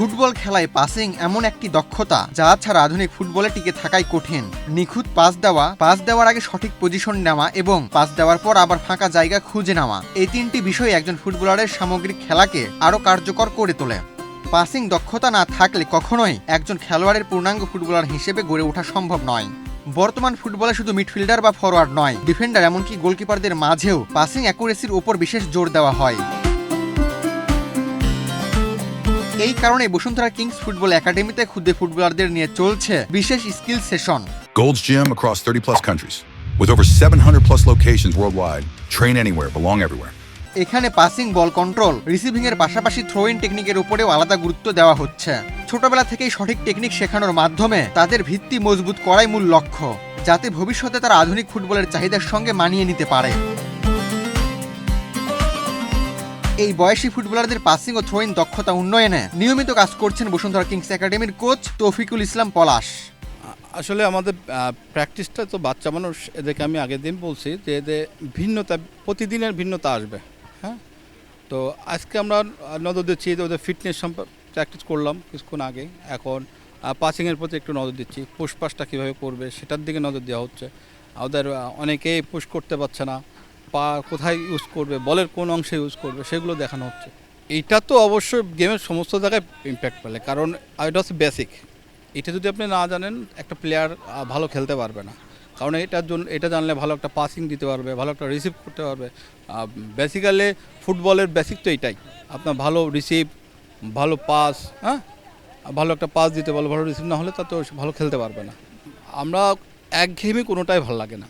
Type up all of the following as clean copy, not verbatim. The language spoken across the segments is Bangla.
ফুটবল খেলায় পাসিং এমন একটি দক্ষতা যা ছাড়া আধুনিক ফুটবলে টিকে থাকাই কঠিন। নিখুঁত পাস দেওয়ার আগে সঠিক পজিশন নেওয়া এবং পাস দেওয়ার পর আবার ফাঁকা জায়গা খুঁজে নেওয়া, এই তিনটি বিষয় একজন ফুটবলারের সামগ্রিক খেলাকে আরও কার্যকর করে তোলে। পাসিং দক্ষতা না থাকলে কখনোই একজন খেলোয়াড়ের পূর্ণাঙ্গ ফুটবলার হিসেবে গড়ে ওঠা সম্ভব নয়। বর্তমান ফুটবলে শুধু মিডফিল্ডার বা ফরওয়ার্ড নয়, ডিফেন্ডার এমনকি গোলকিপারদের মাঝেও পাসিং অ্যাকুরেসির উপর বিশেষ জোর দেওয়া হয়। এই কারণে বসুন্ধরা কিংস ফুটবল একাডেমিতে খুদে ফুটবলারদের নিয়ে চলছে বিশেষ skill session. Gold's Gym across 30+ countries. With over 700+ locations worldwide. Train anywhere, belong everywhere. এখানে পাসিং, বল কন্ট্রোল, রিসিভিং এর পাশাপাশি থ্রোইং টেকনিকের উপরেও আলাদা গুরুত্ব দেওয়া হচ্ছে। ছোটবেলা থেকেই সঠিক টেকনিক শেখানোর মাধ্যমে তাদের ভিত্তি মজবুত করাই মূল লক্ষ্য, যাতে ভবিষ্যতে তারা আধুনিক ফুটবলের চাহিদার সঙ্গে মানিয়ে নিতে পারে। এই বয়সী ফুটবলারদের পাসিং ও থ্রোইং দক্ষতা উন্নয়নে নিয়মিত কাজ করছেন বসুন্ধরা কিংস একাডেমির কোচ তৌফিকুল ইসলাম পলাশ। আসলে আমাদের প্র্যাকটিসটা তো বাচ্চা মানুষ, এদেরকে আমি আগের দিন বলছি যে এদের ভিন্নতা, প্রতিদিনের ভিন্নতা আসবে। হ্যাঁ, তো আজকে আমরা নজর দিচ্ছি যে ওদের ফিটনেস প্র্যাকটিস করলাম কিছুক্ষণ আগে। এখন পাসিংয়ের প্রতি একটু নজর দিচ্ছি, পুশ পাসটা কীভাবে করবে সেটার দিকে নজর দেওয়া হচ্ছে। ওদের অনেকেই পুশ করতে পারছে না, পা কোথায় ইউজ করবে, বলের কোন অংশে ইউজ করবে সেগুলো দেখানো হচ্ছে। এইটা তো অবশ্যই গেমের সমস্ত জায়গায় ইম্প্যাক্ট ফেলে, কারণ এটা হচ্ছে বেসিক। এটা যদি আপনি না জানেন, একটা প্লেয়ার ভালো খেলতে পারবে না। কারণ এটা জানলে ভালো একটা পাসিং দিতে পারবে, ভালো একটা রিসিভ করতে পারবে। বেসিক্যালি ফুটবলের বেসিক তো এটাই, আপনার ভালো রিসিভ, ভালো পাস, হ্যাঁ, ভালো একটা পাস দিতে পারবে, ভালো রিসিভ না হলে তা তো ভালো খেলতে পারবে না। আমরা একঘেয়েমি কোনোটাই ভালো লাগে না,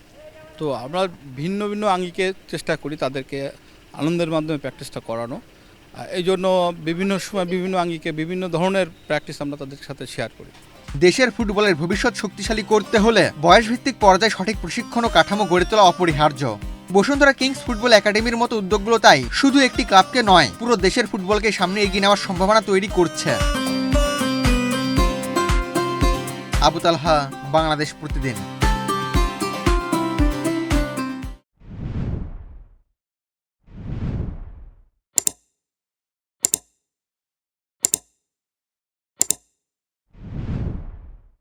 তো আমরা ভিন্ন ভিন্ন আঙ্গিকে চেষ্টা করি তাদেরকে আনন্দের মাধ্যমে প্র্যাকটিসটা করানো। এই জন্য বিভিন্ন সময় বিভিন্ন আঙ্গিকে বিভিন্ন ধরনের প্র্যাকটিস আমরা তাদের সাথে শেয়ার করি। দেশের ফুটবলের ভবিষ্যৎ শক্তিশালী করতে হলে বয়সভিত্তিক পর্যায়ে সঠিক প্রশিক্ষণ ও কাঠামো গড়ে তোলা অপরিহার্য। বসুন্ধরা কিংস ফুটবল একাডেমির মতো উদ্যোগগুলো তাই শুধু একটি ক্লাবকে নয়, পুরো দেশের ফুটবলকে সামনে এগিয়ে নেওয়ার সম্ভাবনা তৈরি করছে। আবু তালহা, বাংলাদেশ প্রতিদিন।